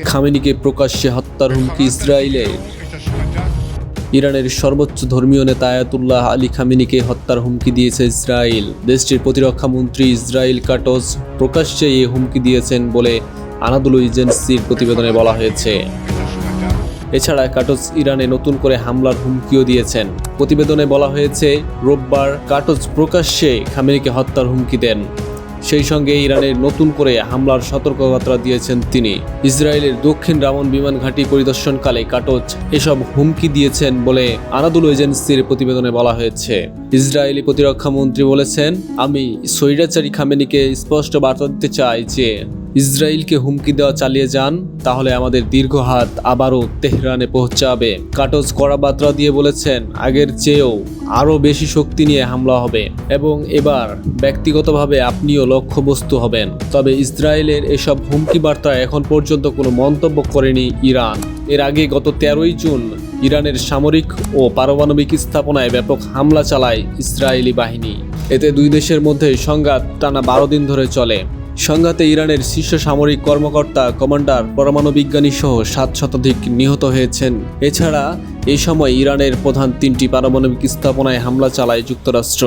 খামেনিকে প্রকাশ্যে হত্যার হুমকি ইসরায়েলের। ইরানের সর্বোচ্চ ধর্মীয় নেতা আয়াতুল্লাহ আলী খামেনিকে হত্যার হুমকি দিয়েছে ইসরায়েল। দেশটির প্রতিরক্ষা মন্ত্রী ইসরায়েল কাটজ প্রকাশ্যে এই হুমকি দিয়েছেন বলে আনাদুলু এজেন্সির প্রতিবেদনে বলা হয়েছে। এছাড়া কাটজ ইরানে নতুন করে হামলার হুমকিও দিয়েছেন। প্রতিবেদনে বলা হয়েছে, রোববার কাটজ প্রকাশ্যে খামেনিকে হত্যার হুমকি দেন। সেই সঙ্গে ইরানের নতুন করে হামলার সতর্কবার্তা দিয়েছেন তিনি। ইসরায়েলের দক্ষিণ রামন বিমান ঘাঁটি পরিদর্শনকালে কাটজ এসব হুমকি দিয়েছেন বলে আনাদুলু এজেন্সির প্রতিবেদনে বলা হয়েছে। ইসরায়েলি প্রতিরক্ষা মন্ত্রী বলেছেন, আমি স্বৈরাচারী খামেনিকে স্পষ্ট বার্তা দিতে চাই যে ইসরায়েলকে হুমকি দেওয়া চালিয়ে যান, তাহলে আমাদের দীর্ঘ হাত আবারও তেহরানে পৌঁছাবে। কাটজ কড়া বার্তা দিয়ে বলেছেন, আগের চেয়েও আরও বেশি শক্তি নিয়ে হামলা হবে এবং এবার ব্যক্তিগতভাবে আপনিও লক্ষ্যবস্তু হবেন। তবে ইসরায়েলের এসব হুমকি বার্তায় এখন পর্যন্ত কোনো মন্তব্য করেনি ইরান। এর আগে গত 13ই জুন ইরানের সামরিক ও পারমাণবিক স্থাপনায় ব্যাপক হামলা চালায় ইসরায়েলি বাহিনী। এতে দুই দেশের মধ্যে সংঘাত টানা 12 দিন ধরে চলে। সংঘাতে ইরানের শীর্ষ সামরিক কর্মকর্তা, কমান্ডার, পরমাণু বিজ্ঞানী সহ 7 শতাধিক নিহত হয়েছেন। এছাড়া এই সময় ইরানের প্রধান 3টি পারমাণবিক স্থাপনায় হামলা চালায় যুক্তরাষ্ট্র।